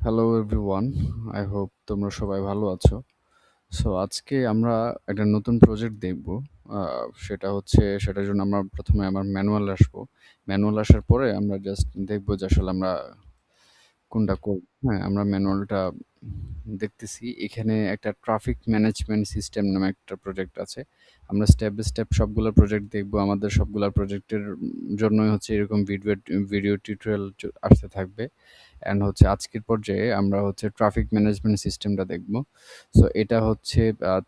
Hello everyone, I hope তোমরা সবাই ভালো আছো। সো আজকে আমরা একটা নতুন প্রজেক্ট দেখব। সেটার জন্য আমরা প্রথমে আমার ম্যানুয়াল আসবো। ম্যানুয়াল আসার পরে আমরা জাস্ট দেখব যে আসলে আমরা কোনটা করব। হ্যাঁ, আমরা ম্যানুয়ালটা দেখতেছি। এখানে একটা ট্রাফিক ম্যানেজমেন্ট সিস্টেম নামে একটা প্রজেক্ট আছে। আমরা স্টেপ বাই স্টেপ সবগুলো প্রজেক্ট দেখব। আমাদের সবগুলা প্রজেক্টের জন্যই হচ্ছে এরকম ভিডিও টিউটোরিয়াল আসতে থাকবে। অ্যান্ড হচ্ছে আজকের পর্যায়ে আমরা হচ্ছে ট্রাফিক ম্যানেজমেন্ট সিস্টেমটা দেখব। সো এটা হচ্ছে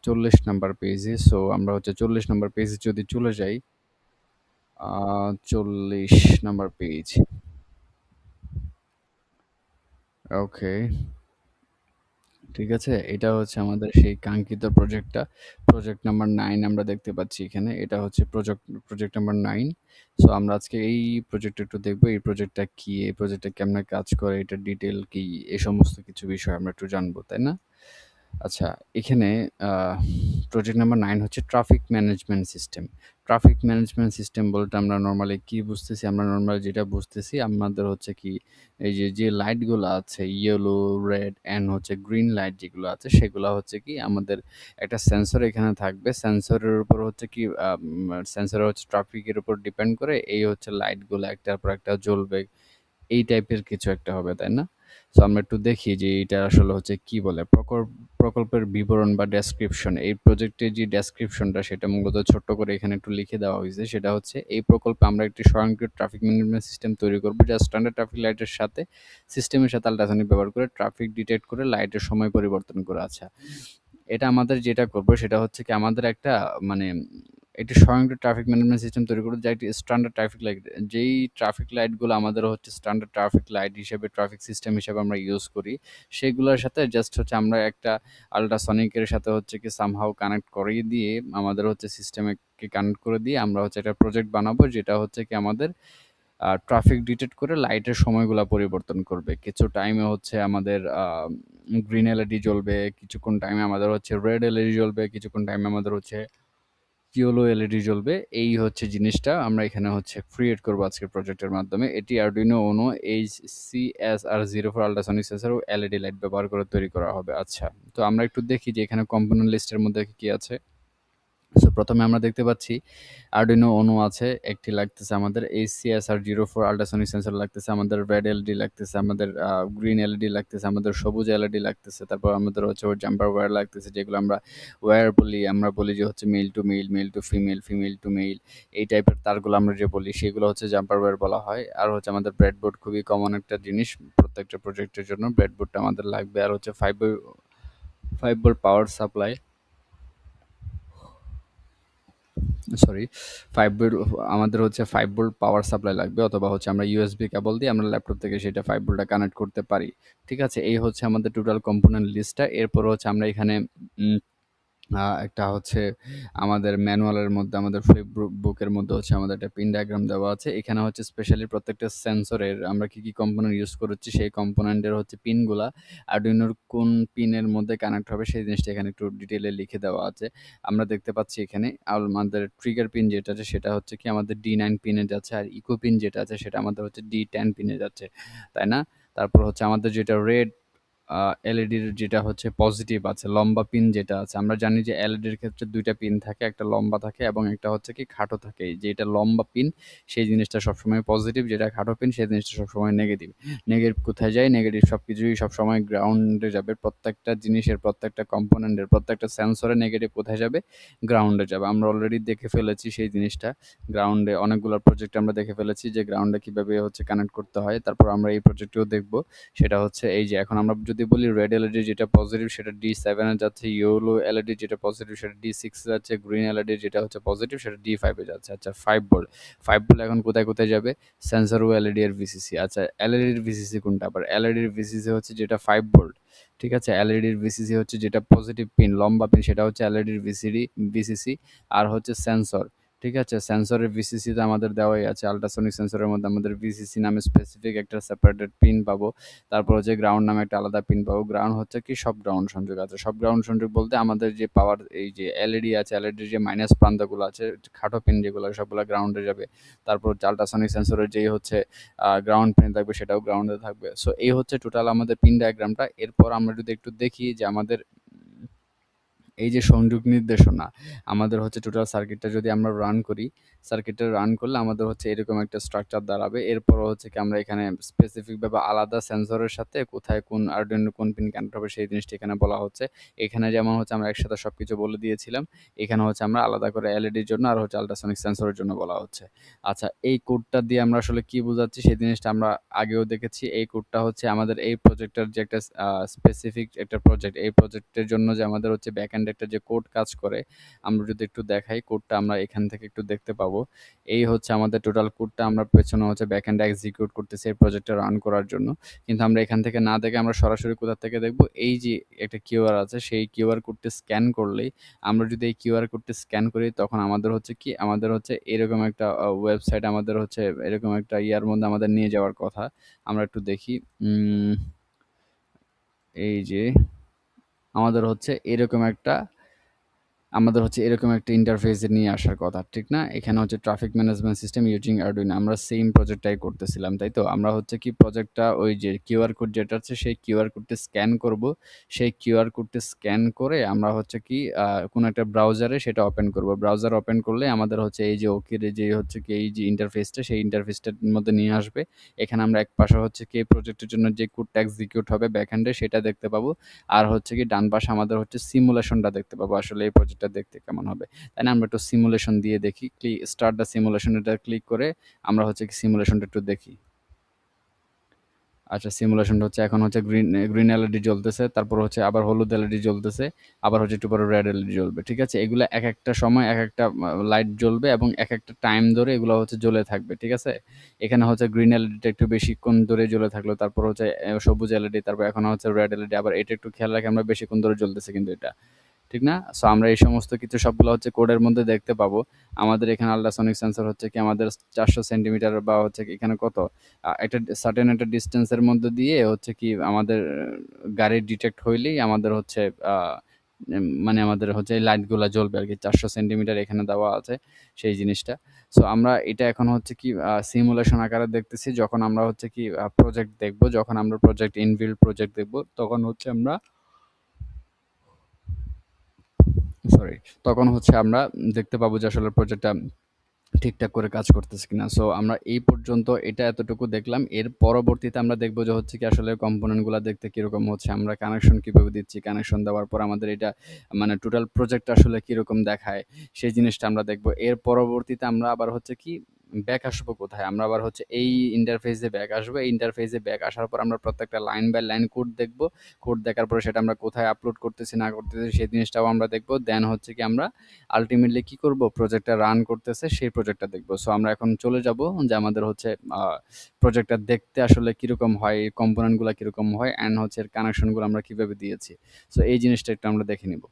40 নাম্বার পেজে। সো আমরা হচ্ছে 40 নাম্বার পেজে যদি চলে যাই, 40 নাম্বার পেজ। ওকে, ঠিক আছে। এটা হচ্ছে আমাদের সেই কাঙ্ক্ষিত প্রজেক্টটা। প্রজেক্ট নাম্বার 9 আমরা দেখতে পাচ্ছি এখানে। এটা হচ্ছে প্রজেক্ট নাম্বার 9। সো আমরা আজকে এই প্রজেক্টটা একটু দেখব। এই প্রজেক্টটা কি? এই প্রজেক্টটা কেমনে কাজ করে? এটার ডিটেইল কি? এই সমস্ত কিছু বিষয় আমরা একটু জানবো, তাই না? আচ্ছা, এখানে আহ, প্রজেক্ট নাম্বার 9 হচ্ছে traffic management system. Traffic management system বলতে আমরা নরমালি কি বুঝতেছি? আমরা নরমালি যেটা বুঝতেছি আমাদের হচ্ছে কি, এই যে লাইটগুলো আছে ইয়েলো, রেড অ্যান্ড হচ্ছে গ্রিন লাইট যেগুলো আছে সেগুলো হচ্ছে কি আমাদের একটা সেন্সর এখানে থাকবে। সেন্সরের উপর হচ্ছে কি সেন্সর হচ্ছে ট্রাফিকের উপর ডিপেন্ড করে এই হচ্ছে লাইটগুলো একটার পর একটা জ্বলবে, এই টাইপের কিছু একটা হবে, তাই না? সো আমরা একটু দেখি যে এটা আসলে হচ্ছে কি বলে। প্রকল্পের বিবরণ বা ডেসক্রিপশন, এই প্রজেক্টের যে ডেসক্রিপশনটা সেটা মূলত ছোট্ট করে এখানে একটু লিখে দেওয়া হয়েছে। সেটা হচ্ছে এই প্রকল্পে আমরা একটি স্বয়ংক্রিয় ট্রাফিক ম্যানেজমেন্ট সিস্টেম তৈরি করব যা স্ট্যান্ডার্ড ট্রাফিক লাইটের সাথে সিস্টেমের সাথে আল্ট্রাসনিক ব্যবহার করে ট্রাফিক ডিটেক্ট করে লাইটের সময় পরিবর্তন করে। আচ্ছা, এটা আমাদের যেটা করব সেটা হচ্ছে কি আমাদের একটা মানে একটি স্বয়ংক্রিয় ট্রাফিক ম্যানেজমেন্ট সিস্টেম তৈরি করব যা একটি স্ট্যান্ডার্ড ট্রাফিক লাইট, যেই ট্রাফিক লাইটগুলো আমাদের হচ্ছে স্ট্যান্ডার্ড ট্রাফিক লাইট হিসেবে ট্রাফিক সিস্টেম হিসেবে আমরা ইউজ করি সেগুলোর সাথে জাস্ট হচ্ছে আমরা একটা আল্ট্রাসনিকের সাথে হচ্ছে কি সামহাউ কানেক্ট করিয়ে দিয়ে আমাদের হচ্ছে সিস্টেমকে কানেক্ট করে দিয়ে আমরা হচ্ছে একটা প্রজেক্ট বানাবো যেটা হচ্ছে কি আমাদের ট্রাফিক ডিটেক্ট করে লাইটের সময়গুলা পরিবর্তন করবে। কিছু টাইমে হচ্ছে আমাদের গ্রিন এলইডি জ্বলবে, কিছুক্ষণ টাইমে আমাদের হচ্ছে রেড এলইডি জ্বলবে, কিছুক্ষণ টাইমে আমাদের হচ্ছে ইয়েলো এলইডি জ্বলবে। এই হচ্ছে জিনিসটা আমরা এখানে হচ্ছে ক্রিয়েট করবো আজকের প্রজেক্টের মাধ্যমে। এটি Arduino Uno HCSR04 ultrasonic sensor ও এলইডি লাইট ব্যবহার করে তৈরি করা হবে। আচ্ছা, তো আমরা একটু দেখি যে এখানে কম্পোনেন্ট লিস্টের মধ্যে কি আছে। সো প্রথমে আমরা দেখতে পাচ্ছি আরডুইনো অণু আছে, একটি লাগতেছে আমাদের HCSR04 আল্ট্রাসনিক সেন্সর লাগতেছে, আমাদের রেড এলইডি লাগতেছে, আমাদের গ্রিন এলইডি লাগতেছে, আমাদের সবুজ এলইডি লাগতেছে, তারপর আমাদের হচ্ছে ওর জাম্পার ওয়্যার লাগতেছে যেগুলো আমরা ওয়্যার বলি। আমরা বলি যে হচ্ছে male to male, male to female, female to male, এই টাইপের তারগুলো আমরা যে বলি সেগুলো হচ্ছে জাম্পার ওয়্যার বলা হয়। আর হচ্ছে আমাদের ব্রেডবোর্ড খুবই কমন একটা জিনিস প্রত্যেকটা প্রজেক্টের জন্য, ব্রেডবোর্ডটা আমাদের লাগবে। আর হচ্ছে 5 volt power supply, sorry 5 volt, আমাদের হচ্ছে 5 ভোল্ট পাওয়ার সাপ্লাই লাগবে, অথবা হচ্ছে আমরা ইউএসবি কেবল দিয়ে আমরা ল্যাপটপ থেকে সেটা 5 ভোল্টটা কানেক্ট করতে পারি। ঠিক আছে, এই হচ্ছে আমাদের টোটাল কম্পোনেন্ট লিস্টটা। এরপর হচ্ছে আমরা এখানে একটা হচ্ছে আমাদের ম্যানুয়ালের মধ্যে আমাদের ফ্লিপ বুকের মধ্যে হচ্ছে আমাদের একটা পিন ডায়াগ্রাম দেওয়া আছে। এখানে হচ্ছে স্পেশালি প্রত্যেকটা সেন্সরের আমরা কি কম্পোনেন্ট ইউজ করছি সেই কম্পোনেন্টের হচ্ছে পিনগুলা আরডুইনোর কোন পিনের মধ্যে কানেক্ট হবে সেই জিনিসটা এখানে একটু ডিটেইলে লিখে দেওয়া আছে। আমরা দেখতে পাচ্ছি এখানে আমাদের ট্রিগার পিন যেটা আছে সেটা হচ্ছে কি আমাদের D9 পিনে যাচ্ছে, আর ইকো পিন যেটা আছে সেটা আমাদের হচ্ছে D10 পিনে যাচ্ছে, তাই না? তারপর হচ্ছে আমাদের যেটা রেড এলইডির যেটা হচ্ছে পজিটিভ আছে, লম্বা পিন যেটা আছে, আমরা জানি যে এলইডির ক্ষেত্রে ২ টা পিন থাকে, একটা লম্বা থাকে এবং একটা হচ্ছে কি খাটো থাকে। যেটা লম্বা পিন সেই জিনিসটা সবসময় পজিটিভ, যেটা খাটো পিন সেই জিনিসটা সবসময় নেগেটিভ। নেগেটিভ কোথায় যায়? নেগেটিভ সবকিছুই সবসময় গ্রাউন্ডে যাবে। প্রত্যেকটা জিনিসের, প্রত্যেকটা কম্পোনেন্টের, প্রত্যেকটা সেন্সরে নেগেটিভ কোথায় যাবে? গ্রাউন্ডে যাবে। আমরা অলরেডি দেখে ফেলেছি সেই জিনিসটা। গ্রাউন্ডে অনেকগুলো প্রজেক্ট আমরা দেখে ফেলেছি যে গ্রাউন্ডে কিভাবে হচ্ছে কানেক্ট করতে হয়। তারপর আমরা এই প্রজেক্টেও দেখব। সেটা হচ্ছে এই যে এখন আমরা যদি বলি রেড এলইডি যেটা পজিটিভ সেটা D7 এ যাচ্ছে, ইয়েলো এলইডি যেটা পজিটিভ সেটা D6 এ যাচ্ছে, গ্রিন এলইডি যেটা হচ্ছে পজিটিভ সেটা D5 এ যাচ্ছে। আচ্ছা, 5 ভোল্ট, 5 ভোল্ট এখন কোথায় কোথায় যাবে? সেন্সর ও এলইডি এর ভিসিসি। আচ্ছা, এলইডির ভিসিসি কোনটা? আবার এলইডির ভিসিসি হচ্ছে যেটা 5 ভোল্ট, ঠিক আছে। এলইডির ভিসিসি হচ্ছে যেটা পজিটিভ পিন লম্বা পিন সেটা হচ্ছে এলইডির ভিসিসি। আর হচ্ছে সেন্সর, ঠিক আছে? সেন্সরের VCC তো আমাদের দেওয়াই আছে। আল্ট্রাসনিক সেন্সরের মধ্যে আমাদের VCC নামে স্পেসিফিক একটা সেপারেটেড পিন পাবো। তারপর হচ্ছে গ্রাউন্ড নামে একটা আলাদা পিন পাবো। গ্রাউন্ড হচ্ছে কি সব গ্রাউন্ড সংযোগ আছে। সব গ্রাউন্ড সংযোগ বলতে আমাদের যে পাওয়ার এই যে এলইডি আছে, এলইডির যে মাইনাস প্রান্তগুলো আছে, খাটো পিন যেগুলো সবগুলো গ্রাউন্ডে যাবে। তারপর হচ্ছে আল্ট্রাসনিক সেন্সরের যেই হচ্ছে গ্রাউন্ড পিন থাকবে সেটাও গ্রাউন্ডে থাকবে। সো এই হচ্ছে টোটাল আমাদের পিন ডায়াগ্রামটা। এরপর আমরা যদি একটু দেখি যে আমাদের এই যে সংযোগ নির্দেশনা আমাদের হচ্ছে টোটাল সার্কিটটা যদি আমরা রান করি, সার্কিটটা রান করলে আমাদের হচ্ছে এরকম একটা স্ট্রাকচার দাঁড়াবে। এরপরও হচ্ছে কি আমরা এখানে স্পেসিফিকভাবে আলাদা সেন্সরের সাথে কোথায় কোন আর্ডুইনো কোন পিন কানেক্ট হবে সেই জিনিসটা এখানে বলা হচ্ছে। এখানে যেমন হচ্ছে আমরা একসাথে সবকিছু বলে দিয়েছিলাম, এখানে হচ্ছে আমরা আলাদা করে এলইডির জন্য আর হচ্ছে আল্ট্রাসনিক সেন্সরের জন্য বলা হচ্ছে। আচ্ছা, এই কোডটা দিয়ে আমরা আসলে কি বোঝাচ্ছি সেই জিনিসটা আমরা আগেও দেখেছি। এই কোডটা হচ্ছে আমাদের এই প্রজেক্টের যে একটা স্পেসিফিক একটা প্রজেক্ট, এই প্রজেক্টের জন্য যে আমাদের হচ্ছে ব্যাক এন্ড একটা যে কোড কাজ করে, আমরা যদি একটু দেখাই কোডটা আমরা এখান থেকে একটু দেখতে পাবো। এই হচ্ছে আমাদের টোটাল কোডটা আমরা পেছনে হচ্ছে ব্যাক এন্ডে এক্সিকিউট করতেছি এই প্রজেক্টটা রান করার জন্য। কিন্তু আমরা এখান থেকে না দেখে আমরা সরাসরি কোথা থেকে দেখবো, এই যে একটা কিউআর আছে সেই কিউআর কোডটি স্ক্যান করলেই, আমরা যদি এই কিউআর কোডটি স্ক্যান করি তখন আমাদের হচ্ছে কি আমাদের হচ্ছে এরকম একটা ওয়েবসাইট আমাদের হচ্ছে এরকম একটা ইয়ার মধ্যে আমাদের নিয়ে যাওয়ার কথা। আমরা একটু দেখি। এই যে আমাদের হচ্ছে এরকম একটা ইন্টারফেসে নিয়ে আসার কথা, ঠিক না? এখানে হচ্ছে traffic management system using Arduino, আমরা সেম প্রজেক্টটাই করতেছিলাম, তাই তো? আমরা হচ্ছে কি প্রজেক্টটা ওই যে কিউআর কোড যেটা আছে সেই কিউআর কোডটি স্ক্যান করব। সেই কিউআর কোডটি স্ক্যান করে আমরা হচ্ছে কি কোনো একটা ব্রাউজারে সেটা ওপেন করব। ব্রাউজার ওপেন করলে আমাদের হচ্ছে এই যে ওকের যে হচ্ছে কি এই যে ইন্টারফেসটা সেই ইন্টারফেসটার মধ্যে নিয়ে আসবে। এখানে আমরা এক পাশে হচ্ছে কি এই প্রজেক্টের জন্য যে কোডটা এক্সিকিউট হবে ব্যাকএন্ডে সেটা দেখতে পাবো। আর হচ্ছে কি ডান পাশে আমাদের হচ্ছে সিমুলেশনটা দেখতে পাবো, আসলে এই প্রজেক্টটা দেখতে কেমন হবে, তাই না? আমরা একটু সিমুলেশন দিয়ে দেখি। স্টার্ট দ্য সিমুলেশন এটা ক্লিক করে আমরা হচ্ছে কি সিমুলেশনটা একটু দেখি। আচ্ছা, সিমুলেশনটা হচ্ছে এখন হচ্ছে গ্রিন এলইডি জ্বলতেছে, তারপর হচ্ছে আবার হলুদ এলইডি জ্বলতেছে, আবার হচ্ছে একটু পরে রেড এলইডি জ্বলবে। ঠিক আছে, এগুলো এক একটা সময় এক একটা লাইট জ্বলবে এবং এক একটা টাইম ধরে এগুলো হচ্ছে জ্বলে থাকবে। ঠিক আছে, এখানে হচ্ছে গ্রিন এলইডিটা একটু বেশিক্ষণ ধরে জ্বলে থাকলো, তারপর হচ্ছে সবুজ এলইডি, তারপর এখন হচ্ছে রেড এলইডি। আবার এটা একটু খেয়াল রাখি আমরা বেশিক্ষণ ধরে জ্বলতেছে কিন্তু এটা, ঠিক না? সো আমরা এই সমস্ত কিছু সবগুলো হচ্ছে কোডের মধ্যে দেখতে পাবো। আমাদের এখানে আল্ট্রাসনিক সেন্সর হচ্ছে কি আমাদের 400 সেন্টিমিটার বা হচ্ছে কি এখানে কত একটা সার্টেন একটা ডিস্টেন্সের মধ্যে দিয়ে হচ্ছে কি আমাদের গাড়ি ডিটেক্ট হইলেই আমাদের হচ্ছে মানে আমাদের হচ্ছে এই লাইটগুলা জ্বলবে আর কি। 400 সেন্টিমিটার এখানে দেওয়া আছে সেই জিনিসটা। সো আমরা এটা এখন হচ্ছে কি সিমুলেশন আকারে দেখতেছি। যখন আমরা হচ্ছে কি প্রজেক্ট দেখবো, যখন আমরা প্রজেক্ট ইনবিল্ড প্রজেক্ট দেখবো তখন হচ্ছে আমরা সরি তখন হচ্ছে আমরা দেখতে পাবো যে আসলে প্রজেক্টটা ঠিকঠাক করে কাজ করতেছে কিনা। সো আমরা এই পর্যন্ত এটা এতটুকু দেখলাম। এর পরবর্তীতে আমরা দেখবো যে হচ্ছে কি আসলে কম্পোনেন্টগুলো দেখতে কিরকম হচ্ছে, আমরা কানেকশন কিভাবে দিচ্ছি, কানেকশন দেওয়ার পর আমাদের এটা মানে টোটাল প্রজেক্ট আসলে কিরকম দেখায় সেই জিনিসটা আমরা দেখবো। এর পরবর্তীতে আমরা আবার হচ্ছে কি ব্যাক আসবো কোথায়, আমরা আবার হচ্ছে এই ইন্টারফেসে ব্যাক আসবো। এই ইন্টারফেসে ব্যাক আসার পর আমরা প্রত্যেকটা লাইন বাই লাইন কোড দেখবো। কোড দেখার পরে সেটা আমরা কোথায় আপলোড করতেছি না করতেছি সেই জিনিসটাও আমরা দেখবো। দেন হচ্ছে কি আমরা আলটিমেটলি কি করব, প্রজেক্টটা রান করতেছে সেই প্রজেক্টটা দেখব। সো আমরা এখন চলে যাব যে আমাদের হচ্ছে প্রজেক্টটা দেখতে আসলে কিরকম হয়, কম্পোনেন্টগুলো কিরকম হয়, অ্যান্ড হচ্ছে এর কানেকশনগুলো আমরা কিভাবে দিয়েছি। সো এই জিনিসটা একটু আমরা দেখে নিব।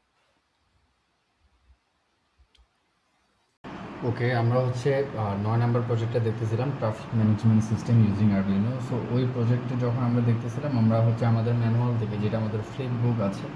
ওকে, আমরা হচ্ছে 9 নাম্বার প্রজেক্টটা দেখতেছিলাম, traffic management system using Arduino. So ওই প্রজেক্টে যখন আমরা দেখতেছিলাম আমরা হচ্ছে আমাদের ম্যানুয়াল থেকে, যেটা আমাদের ফ্লিপ বুক আছে,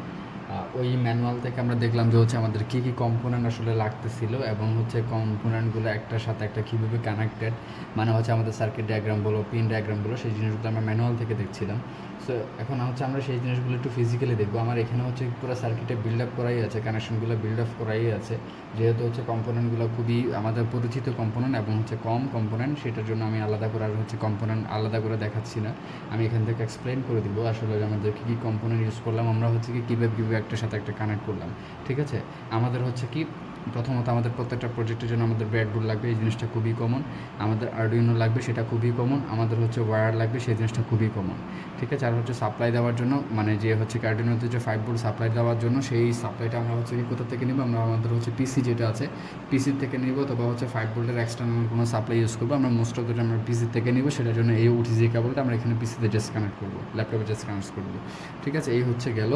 ওই ম্যানুয়াল থেকে আমরা দেখলাম যে হচ্ছে আমাদের কী কী কম্পোনেন্ট আসলে লাগতেছিল এবং হচ্ছে কম্পোনেন্টগুলো একটার সাথে একটা কীভাবে কানেক্টেড, মানে হচ্ছে আমাদের সার্কিট ডায়াগ্রাম বলো, পিন ডায়াগ্রাম বলো, সেই জিনিসগুলো আমরা ম্যানুয়াল থেকে দেখছিলাম। সো এখন হচ্ছে আমরা সেই জিনিসগুলো একটু ফিজিক্যালি দেখবো। আমার এখানে হচ্ছে পুরো সার্কিটে বিল্ড আপ করাই আছে, কানেকশনগুলো বিল্ড আপ করাই আছে, যেহেতু হচ্ছে কম্পোনেন্টগুলো খুবই আমাদের পরিচিত কম্পোনেন্ট এবং হচ্ছে কম কম্পোনেন্ট, সেটার জন্য আমি আলাদা করে আর হচ্ছে কম্পোনেন্ট আলাদা করে দেখাচ্ছি না। আমি এখান থেকে এক্সপ্লেন করে দিব আসলে আমাদের কী কী কম্পোনেন্ট ইউজ করলাম, আমরা হচ্ছে কি কীভাবে একটার সাথে একটা কানেক্ট করলাম। ঠিক আছে, আমাদের হচ্ছে কি প্রথমত আমাদের প্রত্যেকটা প্রজেক্টের জন্য আমাদের ব্রেডবোর্ড লাগবে, এই জিনিসটা খুবই কমন। আমাদের আরডুইনো লাগবে, সেটা খুবই কমন। আমাদের হচ্ছে ওয়্যার লাগবে, সেই জিনিসটা খুবই কমন। ঠিক আছে, আর হচ্ছে সাপ্লাই দেওয়ার জন্য, মানে যে হচ্ছে আরডুইনোতে যে 5 ভোল্ট সাপ্লাই দেওয়ার জন্য সেই সাপ্লাইটা আমরা হচ্ছে কি কোথা থেকে নিব, আমরা আমাদের হচ্ছে পিসি যেটা আছে পিসির থেকে নিব, অথবা হচ্ছে 5 ভোল্টের এক্সটার্নাল কোনো সাপ্লাই ইউজ করবো। আমরা মোস্ট অফ দ্য টাইম আমরা পিসির থেকে নিব, সেটার জন্য এই ওটিজি কেবলটা আমরা এখানে পিসিতে জাস্ট কানেক্ট করবো, ল্যাপটপে জাস্ট কানেক্ট করবো। ঠিক আছে, এই হচ্ছে গেল।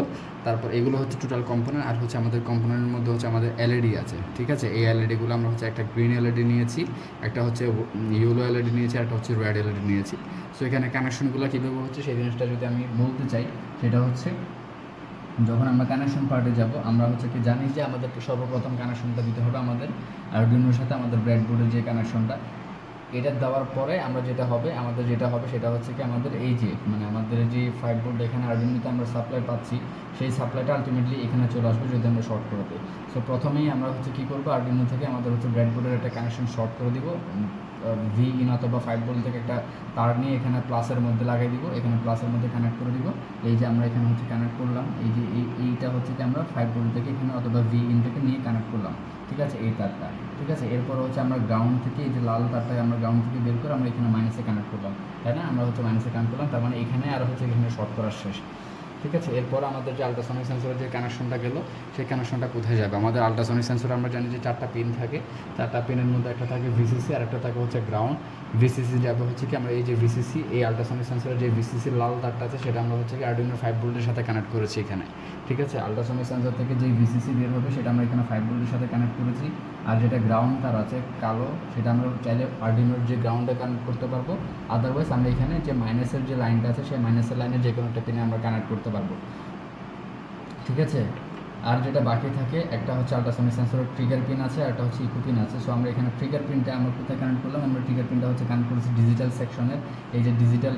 তারপর এগুলো হচ্ছে টোটাল কম্পোনেন্ট। আর হচ্ছে আমাদের কম্পোনেন্টের মধ্যে হচ্ছে আমাদের এলইডি আছে, ঠিক আছে? এই এলইডিগুলো আমরা হচ্ছে একটা গ্রিন এলইডি নিয়েছি, একটা হচ্ছে ইয়েলো এলইডি নিয়েছি, একটা হচ্ছে রেড এলইডি নিয়েছি। সো এখানে কানেকশনগুলো কীভাবে হচ্ছে সেই জিনিসটা যদি আমি বলতে চাই, সেটা হচ্ছে যখন আমরা কানেকশন পার্টে যাব, আমরা হচ্ছে কি জানি যে আমাদের সর্বপ্রথম কানেকশনটা দিতে হবে আমাদের আরডুইনোর সাথে আমাদের ব্রেডবোর্ডের যে কানেকশনটা। এটা দেওয়ার পরে আমাদের যেটা হবে সেটা হচ্ছে কি আমাদের এই যে মানে আমাদের যে 5 ভোল্ট এখানে আরডুইনোতে আমরা সাপ্লাই পাচ্ছি, সেই সাপ্লাইটা আলটিমেটলি এখানে চলে আসবে যদি আমরা শর্ট করে দিই। সো প্রথমেই আমরা হচ্ছে কী করবো, আরডুইনো থেকে আমাদের হচ্ছে ব্রেডবোর্ডের একটা কানেকশন শর্ট করে দিব। ভি ইন অথবা 5 ভোল্ট থেকে একটা তার নিয়ে এখানে প্লাসের মধ্যে লাগাই দিব, এখানে প্লাসের মধ্যে কানেক্ট করে দিব। এই যে আমরা এখানে হচ্ছে কানেক্ট করলাম, এই যে এইটা হচ্ছে কি আমরা 5 ভোল্ট থেকে এখানে অথবা ভি ইন থেকে নিয়ে কানেক্ট করলাম, ঠিক আছে, এই তারটা। ঠিক আছে, এরপর হচ্ছে আমরা গ্রাউন্ড থেকে এই যে লাল তারটাকে আমরা গ্রাউন্ড থেকে বের করে আমরা এখানে মাইনাসে কানেক্ট করলাম, তাই না? আমরা হচ্ছে মাইনাসে কানেক্ট করলাম, তার মানে এখানে আর হচ্ছে এখানে শর্ট করার শেষ। ঠিক আছে, এরপর আমাদের যে আলট্রাসনিক সেন্সরের যে কানেকশনটা গেল, সেই কানেকশনটা কোথায় যাবে? আমাদের আলট্রাসনিক সেন্সরে আমরা জানি যে 4টা পিন থাকে, 4টা পিনের মধ্যে একটা থাকে ভিসিসি আর একটা থাকে হচ্ছে গ্রাউন্ড। ভিসিসি যাবে হচ্ছে কি আমরা এই যে ভিসিসি, এই আলট্রাসনিক সেন্সরের যে ভিসিসির লাল তারটা আছে সেটা আমরা হচ্ছে কি আরডুইনো 5 ভোল্টের সাথে কানেক্ট করেছি এখানে। ঠিক আছে, আলট্রাসনিক সেন্সর থেকে যে ভিসিসি বের হবে সেটা আমরা এখানে 5 ভোল্টের সাথে কানেক্ট করেছি। আর যেটা গ্রাউন্ড তার আছে কালো, সেটা আমরা চাইলে আরডুইনোর যে গ্রাউন্ডে কানেক্ট করতে পারবো, আদারওয়াইজ আমরা এখানে যে মাইনাসের যে লাইনটা আছে সেই মাইনাসের লাইনে যে কোনো একটা পিনে আমরা কানেক্ট করতে পারবো। ঠিক আছে, আর যেটা বাকি থাকে একটা হচ্ছে আলট্রাসনিক সেন্সরের ট্রিগার পিন আছে, আর একটা হচ্ছে ইকো পিন আছে। সো আমরা এখানে ট্রিগার পিনটা আমরা কোথায় কানেক্ট করলাম? আমরা ট্রিগার পিনটা হচ্ছে কানেক্ট করেছি ডিজিটাল সেকশনের, এই যে ডিজিটাল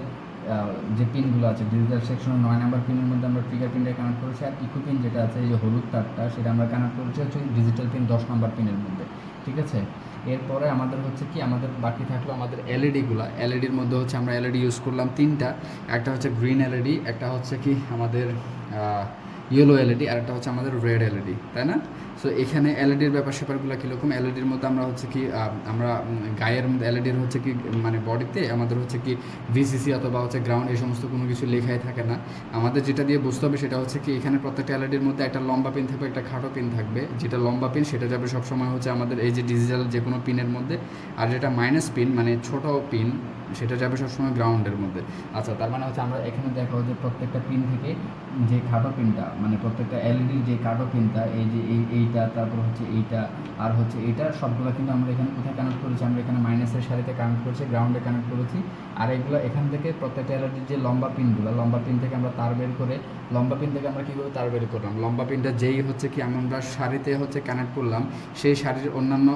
যে পিনগুলো আছে ডিজিটাল সেকশনের 9 নাম্বার পিনের মধ্যে আমরা ট্রিগার পিনটা কানেক্ট করেছি। আর ইকো পিন যেটা আছে এই যে হলুদ তারটা, সেটা আমরা কানেক্ট করেছি হচ্ছে ডিজিটাল পিন 10 নাম্বার পিনের মধ্যে। ঠিক আছে, এরপরে আমাদের হচ্ছে কি আমাদের বাকি থাকলো আমাদের এলইডিগুলো। এলইডির মধ্যে হচ্ছে আমরা এলইডি ইউজ করলাম 3টা, একটা হচ্ছে গ্রিন এলইডি, একটা হচ্ছে কি আমাদের ইয়েলো এলইডি, আর একটা হচ্ছে আমাদের রেড এলইডি, তাই না? সো এখানে এলইডির ব্যাপার স্যাপারগুলো কীরকম? এলইডির মধ্যে আমরা হচ্ছে কি আমরা গায়ের মধ্যে এলইডির হচ্ছে কি মানে বডিতে আমাদের হচ্ছে কি ভিসিসি অথবা হচ্ছে গ্রাউন্ড এই সমস্ত কোনো কিছু লেখাই থাকে না। আমাদের যেটা দিয়ে বুঝতে হবে সেটা হচ্ছে কি এখানে প্রত্যেকটা এলইডির মধ্যে একটা লম্বা পিন থাকবে, একটা খাটো পিন থাকবে। যেটা লম্বা পিন সেটা যাবে সবসময় হচ্ছে আমাদের এই যে ডিজিটাল যে কোনো পিনের মধ্যে, আর যেটা মাইনাস পিন মানে ছোটো পিন সেটা যাবে সবসময় গ্রাউন্ডের মধ্যে। আচ্ছা, তার মানে হচ্ছে আমরা এখানে দেখো যে প্রত্যেকটা পিন থেকে যে খাটো পিনটা মানে প্রত্যেকটা এলইডির যে খাটো পিনটা এই যে এইটা, তারপর হচ্ছে এইটা আর হচ্ছে এইটা, সবগুলো কিন্তু আমরা এখানে কোথায় কানেক্ট করেছি? আমরা এখানে মাইনাসের সারিতে কানেক্ট করেছি, গ্রাউন্ডে কানেক্ট করেছি। আর এগুলো এখান থেকে প্রত্যেকটা এলইডির যে লম্বা পিনগুলো, লম্বা পিন থেকে আমরা তার বের করে, লম্বা পিন থেকে আমরা কীভাবে তার বের করলাম? লম্বা পিনটা যেই হচ্ছে কি আমরা সারিতে হচ্ছে কানেক্ট করলাম, সেই সারির অন্যান্য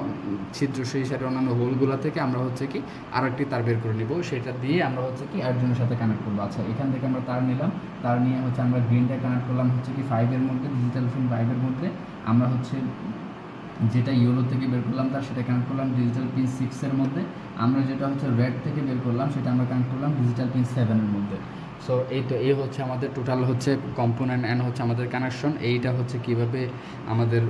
ছিদ্র, সেই সারির অন্যান্য হোলগুলো থেকে আমরা হচ্ছে কি আরেকটি তার বের করে নিব, সেটা দিয়ে আমরা হচ্ছে কি আরডুইনোর সাথে কানেক্ট করবো। আচ্ছা, এখান থেকে আমরা তার নিলাম, তার নিয়ে হচ্ছে আমরা গ্রিনটা কানেক্ট করলাম হচ্ছে কি 5-এর মধ্যে, ডিজিটাল পিন 5-এর মধ্যে। আমরা হচ্ছে যেটা ইয়েলো থেকে বের করলাম তার সেটা কানেক্ট করলাম ডিজিটাল পিন 6-এর মধ্যে। আমরা যেটা হচ্ছে রেড থেকে বের করলাম সেটা আমরা কানেক্ট করলাম ডিজিটাল পিন 7-এর মধ্যে। সো এই হচ্ছে আমাদের টোটাল হচ্ছে কম্পোনেন্ট অ্যান্ড হচ্ছে আমাদের কানেকশন। এইটা হচ্ছে কীভাবে আমাদের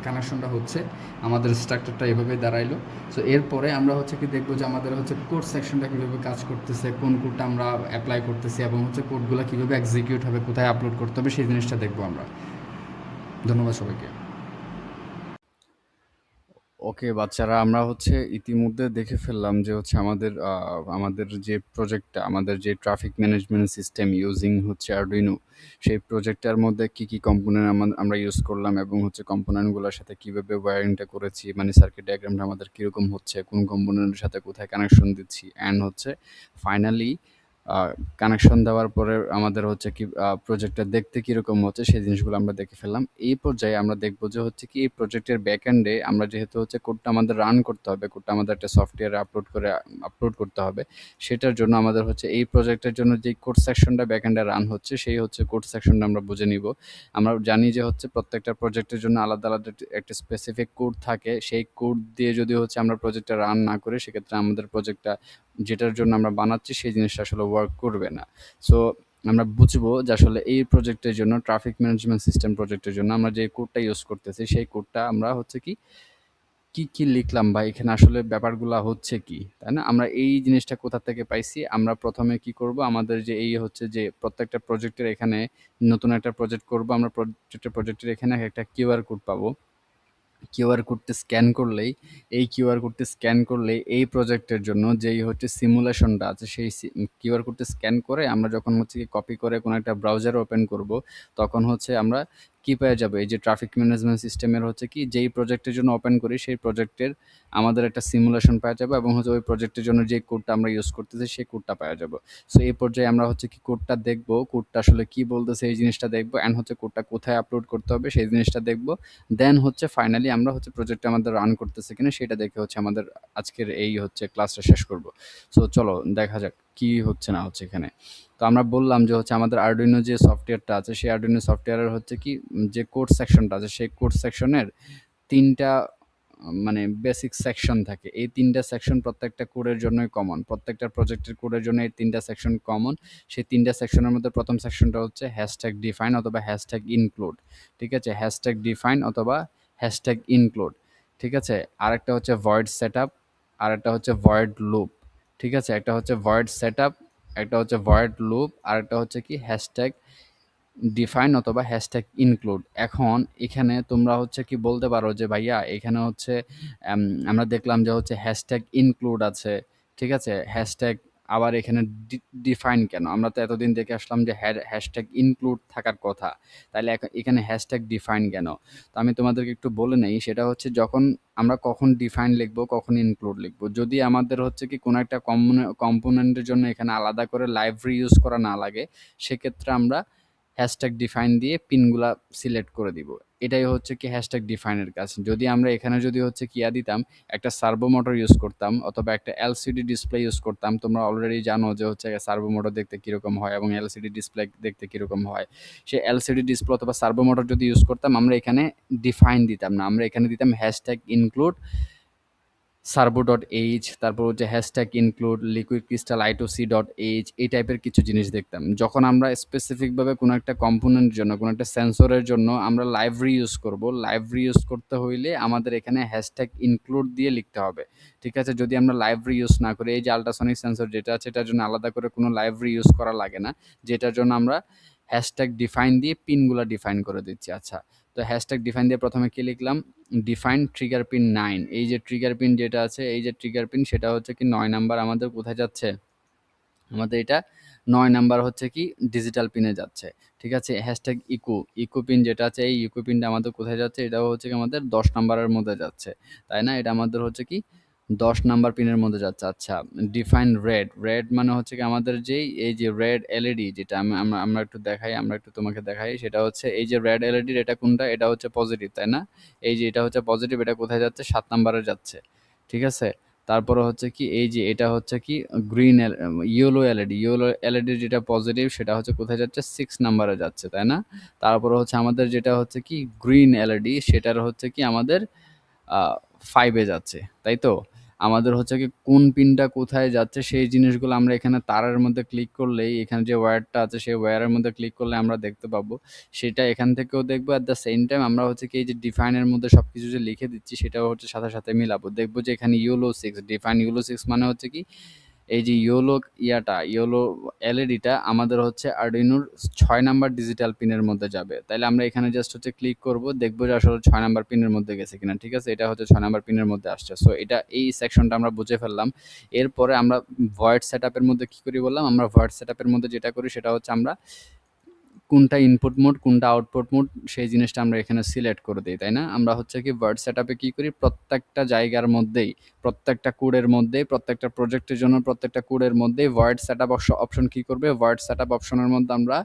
কানেকশনটা হচ্ছে, আমাদের স্ট্রাকচারটা এভাবে দাঁড়াইলো। সো এরপরে আমরা হচ্ছে কি দেখবো যে আমাদের হচ্ছে কোড সেকশনটা কীভাবে কাজ করতেছে, কোন কোডটা আমরা অ্যাপ্লাই করতেছি এবং হচ্ছে কোডগুলো কীভাবে এক্সিকিউট হবে, কোথায় আপলোড করতে হবে, সেই জিনিসটা দেখবো আমরা। ধন্যবাদ সবাইকে। ওকে বাচ্চারা, আমরা হচ্ছে ইতিমধ্যে দেখে ফেললাম যে হচ্ছে আমাদের যে প্রজেক্টটা, আমাদের যে ট্রাফিক ম্যানেজমেন্ট সিস্টেম ইউজিং হচ্ছে আরডুইনো, সেই প্রজেক্টটার মধ্যে কি কি কম্পোনেন্ট আমরা ইউজ করলাম এবং হচ্ছে কম্পোনেন্টগুলোর সাথে কিভাবে ওয়্যারিংটা করেছি, মানে সার্কিট ডায়াগ্রামটা আমাদের কীরকম হচ্ছে, কোন কম্পোনেন্টের সাথে কোথায় কানেকশন দিচ্ছি, অ্যান্ড হচ্ছে ফাইনালি কানেকশন দেওয়ার পরে আমাদের হচ্ছে কি প্রজেক্টটা দেখতে কীরকম হচ্ছে সেই জিনিসগুলো আমরা দেখে ফেললাম। এই পর্যায়ে আমরা দেখবো যে হচ্ছে কি এই প্রজেক্টের ব্যাকএন্ডে আমরা যেহেতু হচ্ছে কোডটা আমাদের রান করতে হবে, কোডটা আমাদের একটা সফটওয়্যারে আপলোড করতে হবে, সেটার জন্য আমাদের হচ্ছে এই প্রজেক্টের জন্য যে কোড সেকশনটা ব্যাকএন্ডে রান হচ্ছে সেই হচ্ছে কোড সেকশনটা আমরা বুঝে নিব। আমরা জানি যে হচ্ছে প্রত্যেকটা প্রজেক্টের জন্য আলাদা আলাদা একটা স্পেসিফিক কোড থাকে, সেই কোড দিয়ে যদি হচ্ছে আমরা প্রজেক্টটা রান না করি সেক্ষেত্রে আমাদের প্রজেক্টটা যেটার জন্য আমরা বানাচ্ছি সেই জিনিসটা আসলে ওয়ার্ক করবে না। সো আমরা বুঝবো যে আসলে এই প্রজেক্টের জন্য, ট্রাফিক ম্যানেজমেন্ট সিস্টেম প্রজেক্টের জন্য আমরা যে কোডটা ইউজ করতেছি সেই কোডটা আমরা হচ্ছে কি কি লিখলাম বা এখানে আসলে ব্যাপারগুলা হচ্ছে কি, তাই না? আমরা এই জিনিসটা কোথা থেকে পাইছি? আমরা প্রথমে কি করব, আমাদের যে এই হচ্ছে যে প্রত্যেকটা প্রজেক্টের এখানে নতুন একটা প্রজেক্ট করব, আমরা প্রজেক্টের এখানে একটা কিউআর কোড পাবো। কিউআর কোডটি স্ক্যান করলেই এই প্রজেক্টের জন্য যেই হচ্ছে সিমুলেশনটা আছে সেই কিউআর কোডটি স্ক্যান করে আমরা যখন হচ্ছে কি কপি করে কোনো একটা ব্রাউজার ওপেন করব, তখন হচ্ছে আমরা কি পেয়ে যাবো, এই যে ট্রাফিক ম্যানেজমেন্ট সিস্টেমের হচ্ছে কি যেই প্রজেক্টের জন্য ওপেন করি সেই প্রজেক্টের আমাদের একটা সিমুলেশন পাওয়া যাবে, এবং হচ্ছে ওই প্রজেক্টের জন্য যে কোডটা আমরা ইউজ করতেছি সেই কোডটা পাওয়া যাবে। সো এই পর্যায়ে আমরা হচ্ছে কি কোডটা দেখবো, কোডটা আসলে কি বলতেছে এই জিনিসটা দেখবো, অ্যান্ড হচ্ছে কোডটা কোথায় আপলোড করতে হবে সেই জিনিসটা দেখবো। দেন হচ্ছে ফাইনালি আমরা হচ্ছে প্রজেক্টটা আমাদের রান করতেছে কিনা সেটা দেখে হচ্ছে আমাদের আজকের এই হচ্ছে ক্লাসটা শেষ করব। সো চলো দেখা যাক কি হচ্ছে না হচ্ছে এখানে। তো আমরা বললাম যে হচ্ছে আমাদের আরডুইনো যে সফটওয়্যারটা আছে সেই আরডুইনো সফটওয়্যারের হচ্ছে কি যে কোড সেকশনটা আছে সেই কোড সেকশনের ৩টা মানে বেসিক সেকশন থাকে। এই ৩টা সেকশন প্রত্যেকটা কোডের জন্যই কমন। প্রত্যেকটা প্রজেক্টের কোডের জন্য এই ৩টা সেকশন কমন। সেই ৩টা সেকশনের মধ্যে ১ম সেকশনটা হচ্ছে #ডিফাইন অথবা #ইনক্লুড। ঠিক আছে? #ডিফাইন অথবা #ইনক্লুড। ঠিক আছে? আরেকটা হচ্ছে ভয়েড সেটআপ, আরেকটা হচ্ছে ভয়েড লুপ। ঠিক আছে? একটা হচ্ছে ভয়েড সেটআপ, একটা হচ্ছে ভয়েড লুপ, আরেকটা হচ্ছে কি ডিফাইন অথবা #ইনক্লুড। এখন এখানে তোমরা হচ্ছে কি বলতে পারো যে ভাইয়া এখানে হচ্ছে আম আমরা দেখলাম যে হচ্ছে #ইনক্লুড আছে। ঠিক আছে? হ্যাশট্যাগ আবার এখানে ডিফাইন কেন? আমরা তো এতদিন দেখে আসলাম যে #ইনক্লুড থাকার কথা। তাইলে এখানে ডিফাইন কেন? তো আমি তোমাদেরকে একটু বলে নেই, সেটা হচ্ছে যখন আমরা কখন ডিফাইন লিখবো, কখন ইনক্লুড লিখবো। যদি আমাদের হচ্ছে কি কোনো একটা কম্পোনেন্টের জন্য এখানে আলাদা করে লাইব্রেরি ইউজ করা না লাগে, সেক্ষেত্রে আমরা ডিফাইন দিয়ে পিনগুলা সিলেক্ট করে দিব। এটাই হচ্ছে কি ডিফাইনের কাজ। যদি আমরা এখানে যদি হচ্ছে কিয়া দিতাম, একটা সার্ভো মোটর ইউজ করতাম অথবা একটা এলসিডি ডিসপ্লে ইউজ করতাম। তোমরা অলরেডি জানো যে হচ্ছে সার্ভো মোটর দেখতে কিরকম হয় এবং এলসিডি ডিসপ্লে দেখতে কিরকম হয়। সেই এলসিডি ডিসপ্লে অথবা সার্ভো মোটর যদি ইউজ করতাম, আমরা এখানে ডিফাইন দিতাম না, আমরা এখানে দিতাম ইনক্লুড সার্ভো.h, তারপর হচ্ছে ইনক্লুড লিকুইড ক্রিস্টাল I2C.h, এই টাইপের কিছু জিনিস দেখতাম। যখন আমরা স্পেসিফিকভাবে কোনো একটা কম্পোনেন্টের জন্য, কোনো একটা সেন্সরের জন্য আমরা লাইব্রেরি ইউজ করব, লাইব্রেরি ইউজ করতে হইলে আমাদের এখানে ইনক্লুড দিয়ে লিখতে হবে। ঠিক আছে? যদি আমরা লাইব্রেরি ইউজ না করি, এই যে আল্ট্রাসনিক সেন্সর যেটা আছে এটার জন্য আলাদা করে কোনো লাইব্রেরি ইউজ করা লাগে না, যেটার জন্য আমরা ডিফাইন দিয়ে পিনগুলা ডিফাইন করে দিচ্ছি। আচ্ছা, তো ডিফাইন দিয়ে প্রথমে কি লিখলাম? Define trigger pin 9। এই যে ট্রিগার পিন যেটা আছে, এই যে ট্রিগার পিন সেটা হচ্ছে কি 9 নাম্বার আমাদের কোথায় যাচ্ছে? আমাদের এটা ৯ নাম্বার হচ্ছে কি ডিজিটাল পিনে যাচ্ছে। ঠিক আছে? ইকো পিন যেটা আছে এই ইকো পিনটা আমাদের কোথায় যাচ্ছে? এটাও হচ্ছে কি আমাদের ১০ নাম্বারের মধ্যে যাচ্ছে। তাই না? এটা আমাদের হচ্ছে কি ১০ নাম্বার পিনের মধ্যে যাচ্ছে। আচ্ছা, ডিফাইন রেড। রেড মানে হচ্ছে কি আমাদের যেই এই যে রেড এলইডি যেটা আমরা একটু দেখাই, আমরা একটু তোমাকে দেখাই। সেটা হচ্ছে এই যে রেড এলইডির এটা কোনটা? এটা হচ্ছে পজিটিভ, তাই না? এই যে এটা হচ্ছে পজিটিভ, এটা কোথায় যাচ্ছে? ৭ নাম্বারে যাচ্ছে। ঠিক আছে? তারপরে হচ্ছে কি এই যে এটা হচ্ছে কি ইয়েলো এলইডি, ইয়েলো এলইডি যেটা পজিটিভ সেটা হচ্ছে কোথায় যাচ্ছে? 6 নাম্বারে যাচ্ছে, তাই না? তারপরে হচ্ছে আমাদের যেটা হচ্ছে কি গ্রিন এলইডি সেটার হচ্ছে কি আমাদের 5 এ যাচ্ছে, তাই তো? আমাদের হচ্ছে কি কোন পিনটা কোথায় যাচ্ছে সেই জিনিসগুলো আমরা এখানে তারের মধ্যে ক্লিক করলেই, এখানে যে ওয়্যারটা আছে সেই ওয়্যারের মধ্যে ক্লিক করলে আমরা দেখতে পাবো। সেটা এখান থেকেও দেখবো, এট দ্য সেম টাইম আমরা হচ্ছে কি এই যে ডিফাইনের মধ্যে সবকিছু যে লিখে দিচ্ছি সেটাও হচ্ছে সাথে সাথে মিলাবো। দেখবো যে এখানে ইয়েলো 6, ডিফাইন ইয়েলো 6 মানে হচ্ছে কি এই যে ইয়েলো এলইডিটা আমাদের হচ্ছে আরডুইনোর ৬ নাম্বার ডিজিটাল পিনের মধ্যে যাবে। তাইলে আমরা এখানে জাস্ট হচ্ছে ক্লিক করব, দেখবো যে আসলে ৬ নাম্বার পিনের মধ্যে গেছে কিনা। ঠিক আছে? এটা হচ্ছে ৬ নাম্বার পিনের মধ্যে আসছে। সো এটা এই সেকশনটা আমরা বুঝে ফেললাম। এরপরে আমরা ভয়েড সেটআপের মধ্যে কি করি বললাম? আমরা ভয়েড সেটআপের মধ্যে যেটা করি সেটা হচ্ছে আমরা কোনটা ইনপুট মোড, কোনটা আউটপুট মোড সেই জিনিসটা আমরা এখানে সিলেক্ট করে দেই, তাই না? আমরা হচ্ছে কি ভয়েড সেটআপে কি করি? প্রত্যেকটা জায়গার মধ্যেই, প্রত্যেকটা কোডের মধ্যেই, প্রত্যেকটা প্রজেক্টের জন্য প্রত্যেকটা কোডের মধ্যেই ভয়েড সেটআপ অপশন কি করবে? ভয়েড সেটআপ অপশনের মধ্যে আমরা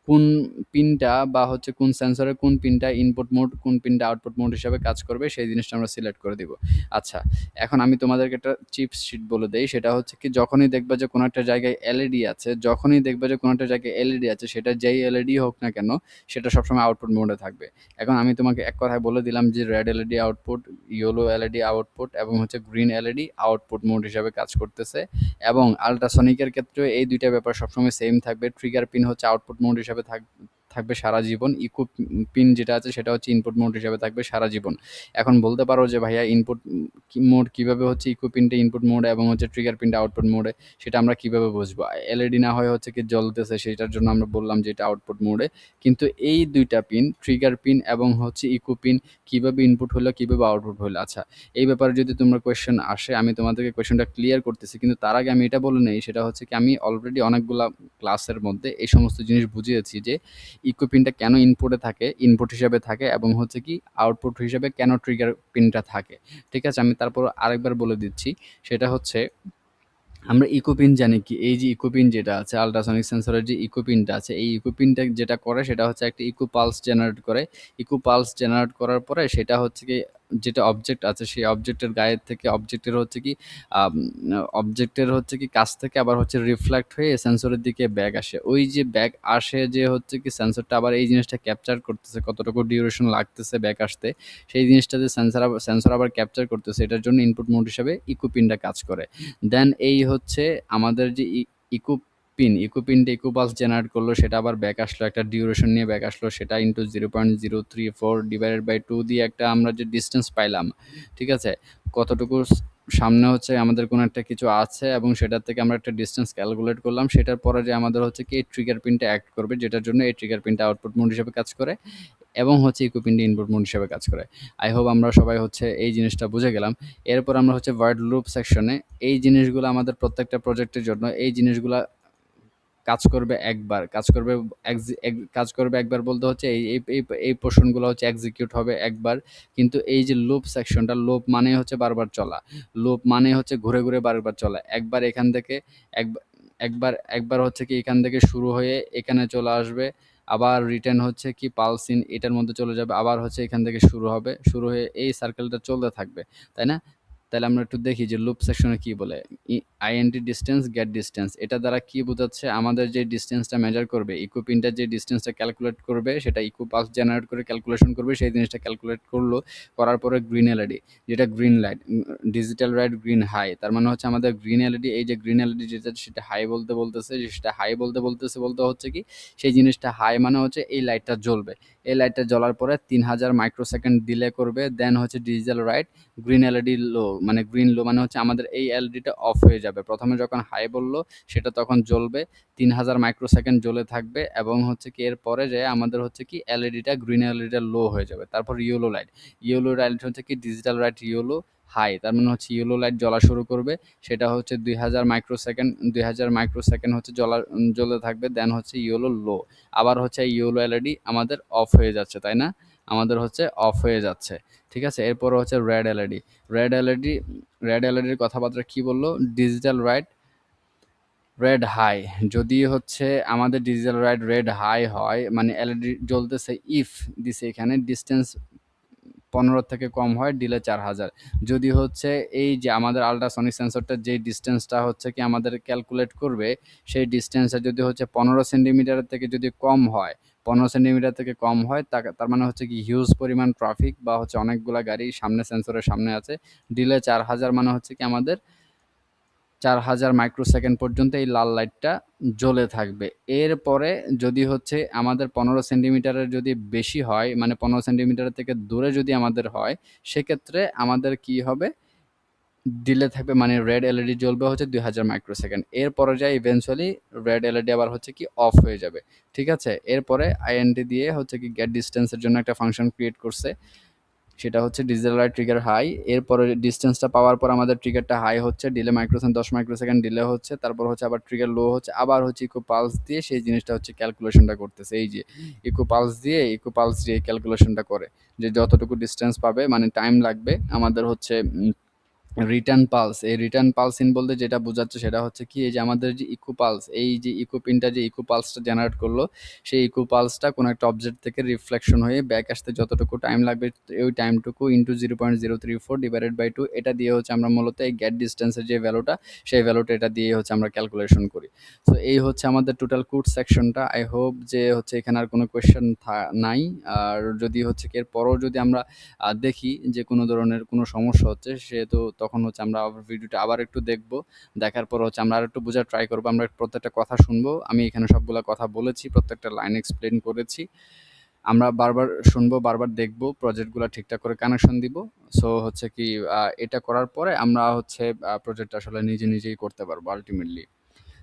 কোন পিনটা বা হচ্ছে কোন সেন্সরের কোন পিনটা ইনপুট মোড, কোন পিনটা আউটপুট মোড হিসাবে কাজ করবে সেই জিনিসটা আমরা সিলেক্ট করে দিব। আচ্ছা, এখন আমি তোমাদেরকে একটা চিপস শিট বলে দেই। সেটা হচ্ছে কি যখনই দেখবা যে কোনো একটা জায়গায় এলইডি আছে, যখনই দেখবা যে কোনো একটা জায়গায় এলইডি আছে সেটা যেই এলইডি হোক না কেন সেটা সবসময় আউটপুট মোডে থাকবে। এখন আমি তোমাকে এক কথায় বলে দিলাম যে red LED output, yellow LED output এবং হচ্ছে গ্রিন এলইডি আউটপুট মোড হিসাবে কাজ করতেছে। এবং আল্ট্রাসনিকের ক্ষেত্রে এই দুইটা ব্যাপার সবসময় সেম থাকবে। ট্রিগার পিন হচ্ছে আউটপুট মোড হিসাবে থাকবে সারা জীবন। ইকো পিন যেটা আছে সেটা হচ্ছে ইনপুট মোড হিসাবে থাকবে সারা জীবন। এখন বলতে পারো যে ভাইয়া ইনপুট মোড কিভাবে হচ্ছে ইকো পিনটা ইনপুট মোডে এবং হচ্ছে ট্রিগার পিনটা আউটপুট মোডে, সেটা আমরা কিভাবে বুঝবো? এলইডি না হয় হচ্ছে কি জ্বলতেছে সেটার জন্য আমরা বললাম যে এটা আউটপুট মোডে। কিন্তু এই দুইটা পিন ট্রিগার পিন এবং হচ্ছে ইকো পিন কিভাবে ইনপুট হলো কিভাবে আউটপুট হলো? আচ্ছা, এই ব্যাপারে যদি তোমার কোয়েশ্চেন আসে আমি তোমাদেরকে কোয়েশ্চেনটা ক্লিয়ার করতেছি, কিন্তু তার আগে আমি এটা বলে নেই, সেটা হচ্ছে কি আমি অলরেডি অনেকগুলা ক্লাসের মধ্যে এই সমস্ত জিনিস বুঝিয়েছি যে ইকো পিনটা কেন ইনপুটে থাকে, ইনপুট হিসাবে থাকে, এবং হচ্ছে কি আউটপুট হিসাবে কেন ট্রিগার পিনটা থাকে। ঠিক আছে, আমি তারপর আরেকবার বলে দিচ্ছি। সেটা হচ্ছে আমরা ইকো পিন জানি কি, এই যে ইকো পিন যেটা আছে আল্ট্রাসনিক সেন্সরের যে ইকো পিনটা আছে, এই ইকো পিনটা যেটা করে সেটা হচ্ছে একটা ইকো পালস জেনারেট করে। ইকো পালস জেনারেট করার পরে সেটা হচ্ছে কি যেটা অবজেক্ট আছে সেই অবজেক্টের গায়ের থেকে অবজেক্টের হচ্ছে কি কাছ থেকে আবার হচ্ছে রিফ্লেক্ট হয়ে সেন্সরের দিকে ব্যাক আসে। ওই যে ব্যাক আসে যে হচ্ছে কি সেন্সরটা আবার এই জিনিসটা ক্যাপচার করতেছে, কতটুকু ডিউরেশন লাগতেছে ব্যাক আসতে, সেই জিনিসটা যে সেন্সর আবার ক্যাপচার করতেছে, এটার জন্য ইনপুট মোড হিসাবে ইকো পিনটা কাজ করে। দেন এই হচ্ছে আমাদের যে ইকো ইকো পিনটা ইকো পালস জেনারেট করলো, সেটা আবার ব্যাক আসলো, একটা ডিউরেশন নিয়ে ব্যাক আসলো, সেটা ইন্টু 0.034 ডিভাইডেড বাই 2 দিয়ে একটা আমরা যে ডিস্টেন্স পাইলাম, ঠিক আছে, কতটুকু সামনে হচ্ছে আমাদের কোনো একটা কিছু আছে এবং সেটার থেকে আমরা একটা ডিস্টেন্স ক্যালকুলেট করলাম, সেটার পরে যে আমাদের হচ্ছে কি এই ট্রিগার পিনটা অ্যাক্ট করবে, যেটার জন্য এই ট্রিগার পিনটা আউটপুট মোড হিসেবে কাজ করে এবং হচ্ছে ইকো পিনটা ইনপুট মোড হিসেবে কাজ করে। আই হোপ আমরা সবাই হচ্ছে এই জিনিসটা বুঝে গেলাম। এরপর আমরা হচ্ছে ওয়ার্ড লুপ সেকশনে এই জিনিসগুলো আমাদের প্রত্যেকটা প্রজেক্টের জন্য এই জিনিসগুলা কাজ করবে একবার, কাজ করবে একবার বলতে হচ্ছে এই পোর্শনগুলো হচ্ছে এক্সিকিউট হবে একবার। কিন্তু এই যে লুপ সেকশনটা, লুপ মানে হচ্ছে বারবার চলা, লুপ মানে হচ্ছে ঘুরে ঘুরে বারবার চলা। একবার এখান থেকে একবার একবার একবার হচ্ছে কি এখান থেকে শুরু হয়ে এখানে চলে আসবে, আবার রিটার্ন হচ্ছে কি পালসিন এটার মধ্যে চলে যাবে, আবার হচ্ছে এখান থেকে শুরু হবে, শুরু হয়ে এই সার্কেলটা চলতে থাকবে, তাই না? তাহলে আমরা একটু দেখি যে লুপ সেকশনে কি বলে। আইএনটি ডিস্টেন্স গেট ডিস্টেন্স, এটা দ্বারা কি বোঝাচ্ছে, আমাদের যে ডিস্টেন্সটা মেজার করবে ইকো পিনটার যে ডিস্টেন্সটা ক্যালকুলেট করবে, সেটা ইকো পালস জেনারেট করে ক্যালকুলেশন করবে, সেই জিনিসটা ক্যালকুলেট করলো, করার পরে গ্রিন এলইডি যেটা green light, digital light green high, তার মানে হচ্ছে আমাদের গ্রিন এলইডি, এই যে গ্রিন এলইডি যেটা সেটা হাই বলতেছে, সেটা হাই বলতে হচ্ছে কি সেই জিনিসটা হাই মানে হচ্ছে এই লাইটটা জ্বলবে, এই লাইটটা জ্বলার পরে 3000 মাইক্রোসেকেন্ড ডিলে করবে, দেন হচ্ছে ডিজিটাল লাইট গ্রিন এলইডি লো, মানে গ্রিন লো মানে হচ্ছে আমাদের এই এলইডিটা অফ হয়ে যাবে। প্রথমে যখন হাই বললো সেটা তখন জ্বলবে, 3000 মাইক্রোসেকেন্ড জ্বলে থাকবে, এবং হচ্ছে কি এর পরে যে আমাদের হচ্ছে কি এলইডিটা গ্রিন এলইডিটা লো হয়ে যাবে। তারপর ইয়েলো লাইট হচ্ছে কি ডিজিটাল লাইট ইয়েলো হাই, তার মানে হচ্ছে ইয়েলো লাইট জ্বলা শুরু করবে, সেটা হচ্ছে 2000 মাইক্রোসেকেন্ড হচ্ছে জ্বলে থাকবে, দেন হচ্ছে ইয়েলো লো, আবার হচ্ছে ইয়েলো এলইডি আমাদের অফ হয়ে যাচ্ছে, তাই না? আমাদের হচ্ছে অফ হয়ে যাচ্ছে, ঠিক আছে। এরপর হচ্ছে red LED, red LED red এলইডির কথাবার্তা কি বললো, ডিজিটাল লাইট রেড হাই, যদি হচ্ছে আমাদের ডিজিটাল লাইট রেড হাই হয় মানে এলইডি জ্বলতেছে, ইফ দিছে এখানে ডিস্টেন্স 15 থেকে কম হয় ডিলে 4000, যদি হচ্ছে এই যে আমাদের আল্ট্রাসনিক সেন্সরটা যে ডিস্টেন্সটা হচ্ছে কি আমাদের ক্যালকুলেট করবে, সেই ডিস্টেন্সটা যদি হচ্ছে 15 সেন্টিমিটার থেকে যদি কম হয়, 15 সেন্টিমিটার থেকে কম হয়, তার মানে হচ্ছে কি হিউজ পরিমাণ ট্রাফিক বা হচ্ছে অনেকগুলা গাড়ি সামনে সেন্সরের সামনে আছে, ডিলে 4000 মানে হচ্ছে কি আমাদের 4000 মাইক্রোসেকেন্ড পর্যন্ত এই লাল লাইটটা জ্বলে থাকবে। এরপরে যদি হচ্ছে আমাদের 15 সেন্টিমিটারের যদি বেশি হয়, মানে 15 সেন্টিমিটার থেকে দূরে যদি আমাদের হয়, সেক্ষেত্রে আমাদের কি হবে, ডিলে থাকবে, মানে রেড এলইডি জ্বলবে হচ্ছে 2000 মাইক্রোসেকেন্ড। এরপরে যায় ইভেনচুয়ালি রেড এলইডি আবার হচ্ছে কি অফ হয়ে যাবে, ঠিক আছে। এরপরে আইএনটি দিয়ে হচ্ছে কি গেট ডিস্টেন্সের জন্য একটা ফাংশন ক্রিয়েট করছে, সেটা হচ্ছে ডিজিটাল লাইট ট্রিগার হাই। এরপরে ডিস্টেন্সটা পাওয়ার পর আমাদের ট্রিগারটা হাই হচ্ছে, ডিলে 10 মাইক্রোসেকেন্ড ডিলে হচ্ছে, তারপর হচ্ছে আবার ট্রিগার লো হচ্ছে, আবার হচ্ছে ইকো পালস দিয়ে সেই জিনিসটা হচ্ছে ক্যালকুলেশনটা করতেছে, এই যে ইকো পালস দিয়ে ক্যালকুলেশনটা করে যে যতটুকু ডিস্টেন্স পাবে, মানে টাইম লাগবে আমাদের হচ্ছে রিটার্ন পালস। এই রিটার্ন পালস ইন বলতে যেটা বোঝাচ্ছে সেটা হচ্ছে কি, এই যে আমাদের যে ইকো পালস, এই যে ইকো পিনটা যে ইকো পালসটা জেনারেট করলো, সেই ইকো পালসটা কোনো একটা অবজেক্ট থেকে রিফ্লেকশন হয়ে ব্যাক আসতে যতটুকু টাইম লাগবে, ওই টাইমটুকু ইন্টু 0.034 ডিভাইডেড বাই 2, এটা দিয়ে হচ্ছে আমরা মূলত এই গেট ডিস্টেন্সের যে ভ্যালুটা, সেই ভ্যালুটা এটা দিয়ে হচ্ছে আমরা ক্যালকুলেশন করি। তো এই হচ্ছে আমাদের টোটাল কোড সেকশনটা। আই হোপ যে হচ্ছে এখানে আর কোনো কোয়েশ্চেন নাই। আর যদি হচ্ছে এর পরেও যদি আমরা দেখি যে কোনো ধরনের কোনো সমস্যা হচ্ছে, সেহেতু তখন হচ্ছে আমরা ভিডিওটা আবার একটু দেখব, দেখার পর হচ্ছে আমরা আর একটু বোঝার ট্রাই করবো, আমরা প্রত্যেকটা কথা শুনবো, আমি এখানে সবগুলা কথা বলেছি, প্রত্যেকটা লাইন এক্সপ্লেন করেছি, আমরা বারবার শুনবো, বারবার দেখবো, প্রজেক্টগুলো ঠিকঠাক করে কানেকশন দিব। সো হচ্ছে কি এটা করার পরে আমরা হচ্ছে প্রজেক্ট আসলে নিজেই করতে পারবো আলটিমেটলি।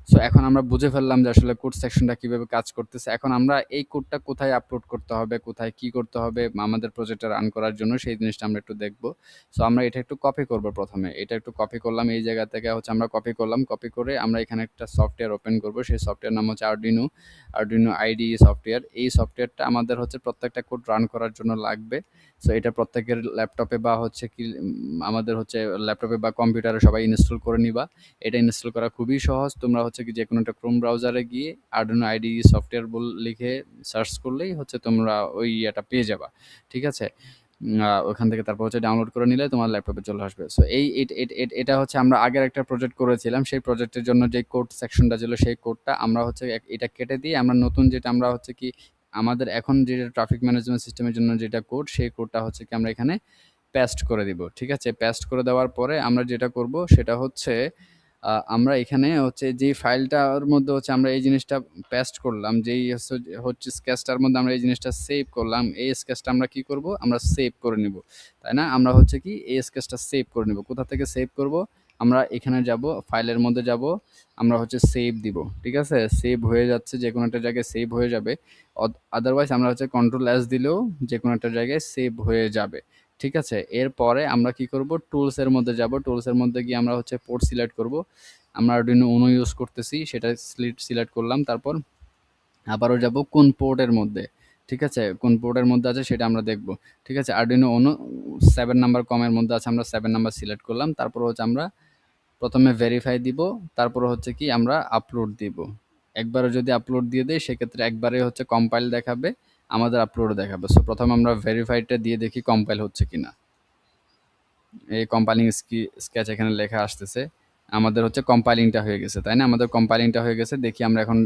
সো এখন আমরা বুঝে ফেললাম যে আসলে কোড সেকশনটা কিভাবে কাজ করতেছে। এখন আমরা এই কোডটা কোথায় আপলোড করতে হবে, কোথায় কি করতে হবে আমাদের প্রজেক্টটা রান করার জন্য সেই জিনিসটা আমরা একটু দেখব। সো আমরা এটা একটু কপি করব প্রথমে। এটা একটু কপি করলাম, এই জায়গা থেকে হচ্ছে আমরা কপি করলাম। কপি করে আমরা এখানে একটা সফটওয়্যার ওপেন করব। সেই সফটওয়্যার নাম হচ্ছে আরডুইনো IDE সফটওয়্যার। এই সফটওয়্যারটা আমাদের হচ্ছে প্রত্যেকটা কোড রান করার জন্য লাগবে। সো এটা প্রত্যেকের ল্যাপটপে বা হচ্ছে কি আমাদের হচ্ছে ল্যাপটপে বা কম্পিউটারে সবাই ইনস্টল করে নিবা। এটা ইনস্টল করা খুবই সহজ। তোমরা হচ্ছে কি যেকোনো একটা ক্রোম ব্রাউজারে গিয়ে আরডুইনো IDE সফটওয়্যার লিখে সার্চ করলেই হচ্ছে তোমরা ওই ইয়েটা পেয়ে যাবা। ঠিক আছে? ওখান থেকে তারপর হচ্ছে ডাউনলোড করে নিলে তোমার ল্যাপটপে চলে আসবে। সো এটা হচ্ছে আমরা আগের একটা প্রজেক্ট করেছিলাম। সেই প্রজেক্টের জন্য যে কোড সেকশনটা ছিল সেই কোডটা আমরা হচ্ছে এটা কেটে দিয়ে আমরা নতুন যেটা আমরা হচ্ছে কি আমাদের এখন যেটা ট্রাফিক ম্যানেজমেন্ট সিস্টেমের জন্য যেটা কোড সেই কোডটা হচ্ছে কি আমরা এখানে পেস্ট করে দিব। ঠিক আছে? পেস্ট করে দেওয়ার পরে আমরা যেটা করব সেটা হচ্ছে আমরা এখানে হচ্ছে যেই ফাইলটার মধ্যে হচ্ছে আমরা এই জিনিসটা পেস্ট করলাম, যেই হচ্ছে স্কেচটার মধ্যে আমরা এই জিনিসটা সেভ করলাম, এই স্কেচটা আমরা কি করব? আমরা সেভ করে নিব। তাই না? আমরা হচ্ছে কি এই স্কেচটা সেভ করে নিব। কোথা থেকে সেভ করব? আমরা এখানে যাব, ফাইলের মধ্যে যাব, আমরা হচ্ছে সেভ দিব। ঠিক আছে? সেভ হয়ে যাচ্ছে, যেকোনো একটা জায়গায় সেভ হয়ে যাবে। আদারওয়াইজ আমরা হচ্ছে কন্ট্রোল S দিলেও যেকোনো একটা জায়গায় সেভ হয়ে যাবে। ঠিক আছে? এরপরে আমরা কি করব? টুলসের মধ্যে যাব। টুলসের মধ্যে গিয়ে আমরা হচ্ছে পোর্ট সিলেক্ট করব। আমরা আরডুইনো উনো ইউজ করতেছি, সেটা সিলেক্ট করলাম। তারপর আবারও যাব কোন পোর্টের মধ্যে। ঠিক আছে? কোন পোর্টের মধ্যে আছে সেটা আমরা দেখব। ঠিক আছে? আরডুইনো উনো 7 নাম্বার কমের মধ্যে আছে, আমরা 7 নাম্বার সিলেক্ট করলাম। তারপর হচ্ছে আমরা প্রথমে ভেরিফাই দিব, তারপর হচ্ছে কি আমরা আপলোড দিব। একবারে যদি আপলোড দিয়ে দেই সেক্ষেত্রে একবারে হচ্ছে কম্পাইল দেখাবে, আমাদের আপলোডও দেখাবে। সো প্রথমে আমরা ভেরিফাইটা দিয়ে দেখি কম্পাইল হচ্ছে কিনা। এই কম্পাইলিং স্কেচ এখানে লেখা আসতেছে। আমাদের হচ্ছে কম্পাইলিংটা হয়ে গেছে, তাই না? আমাদের কম্পাইলিংটা হয়ে গেছে। দেখি আমরা এখন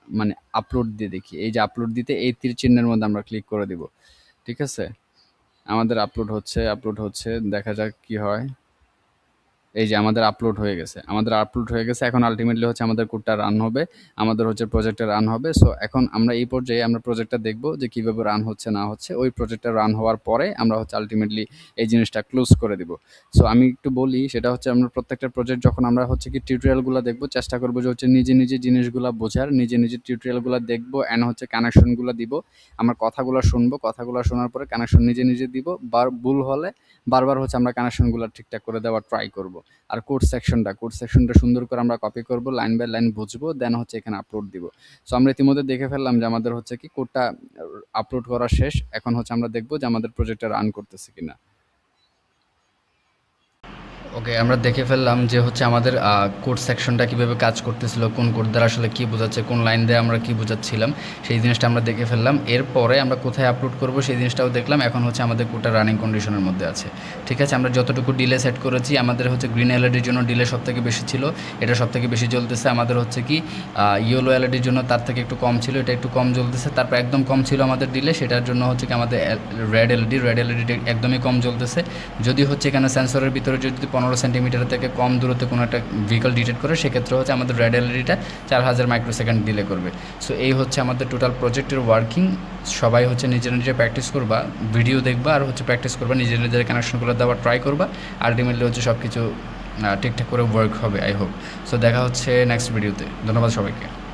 মানে আপলোড দিয়ে দেখি। এই যে আপলোড দিতে এই তীর চিহ্নের মধ্যে আমরা ক্লিক করে দিব। ঠিক আছে? আমাদের আপলোড হচ্ছে, দেখা যাক কি হয়। এই যে আমাদের আপলোড হয়ে গেছে, এখন আলটিমেটলি হচ্ছে আমাদের কোডটা রান হবে, আমাদের হচ্ছে প্রজেক্টটা রান হবে। সো এখন আমরা এই পর্যায়ে আমরা প্রজেক্টটা দেখব যে কিভাবে রান হচ্ছে না হচ্ছে। ওই প্রজেক্টটা রান হওয়ার পরে আমরা হচ্ছে আলটিমেটলি এই জিনিসটা ক্লোজ করে দিব। সো আমি একটু বলি, সেটা হচ্ছে আমরা প্রত্যেকটা প্রজেক্ট যখন আমরা হচ্ছে কি টিউটোরিয়ালগুলো দেখব, চেষ্টা করবো যে হচ্ছে নিজে নিজে জিনিসগুলো বোঝার, নিজে নিজে টিউটোরিয়ালগুলো দেখবো অ্যান্ড হচ্ছে কানেকশনগুলো দিব। আমার কথাগুলো শুনবো, কথাগুলো শোনার পরে কানেকশন নিজে নিজে দিব। ভুল হলে বারবার হচ্ছে আমরা কানেকশনগুলো ঠিকঠাক করে দেওয়ার ট্রাই করব। আর কোড সেকশনটা সুন্দর করে আমরা কপি করব, লাইন বাই লাইন বুঝবো, দেন হচ্ছে এখানে আপলোড দিব। সো আমরা ইতিমধ্যে দেখে ফেললাম যে আমাদের হচ্ছে কি কোডটা আপলোড করা শেষ। এখন হচ্ছে আমরা দেখবো যে আমাদের প্রজেক্টটা রান করতেছে কিনা। ওকে, আমরা দেখে ফেললাম যে হচ্ছে আমাদের কোড সেকশনটা কীভাবে কাজ করতেছিল, কোন কোড দ্বারা আসলে কী বোঝাচ্ছে, কোন লাইন দিয়ে আমরা কী বোঝাচ্ছিলাম, সেই জিনিসটা আমরা দেখে ফেললাম। এরপরে আমরা কোথায় আপলোড করব সেই জিনিসটাও দেখলাম। এখন হচ্ছে আমাদের কোডটা রানিং কন্ডিশনের মধ্যে আছে। ঠিক আছে? আমরা যতটুকু ডিলে সেট করেছি, আমাদের হচ্ছে গ্রিন এলইডির জন্য ডিলে সবথেকে বেশি ছিল, এটা সবথেকে বেশি জ্বলতেছে। আমাদের হচ্ছে কি ইয়েলো এলইডির জন্য তার থেকে একটু কম ছিল, এটা একটু কম জ্বলতেছে। তারপর একদম কম ছিল আমাদের ডিলে, সেটার জন্য হচ্ছে কি আমাদের রেড এলইডি একদমই কম জ্বলতেছে। যদি হচ্ছে এখানে সেন্সরের ভিতরে যদি 15 সেন্টিমিটার থেকে কম দূরত্বে কোনো একটা ভেহিকল ডিটেক্ট করে, সেক্ষেত্রে হচ্ছে আমাদের রেড এলইডিটা 4000 মাইক্রোসেকেন্ড ডিলে করবে। সো এই হচ্ছে আমাদের টোটাল প্রজেক্টের ওয়ার্কিং। সবাই হচ্ছে নিজের নিজের প্র্যাকটিস করবা, ভিডিও দেখবা আর হচ্ছে প্র্যাকটিস করবা, নিজের নিজের কানেকশনগুলো দেওয়ার ট্রাই করবা। আলটিমেটলি হচ্ছে সব কিছু ঠিকঠাক করে ওয়ার্ক হবে, আই হোপ। সো দেখা হচ্ছে নেক্সট ভিডিওতে। ধন্যবাদ সবাইকে।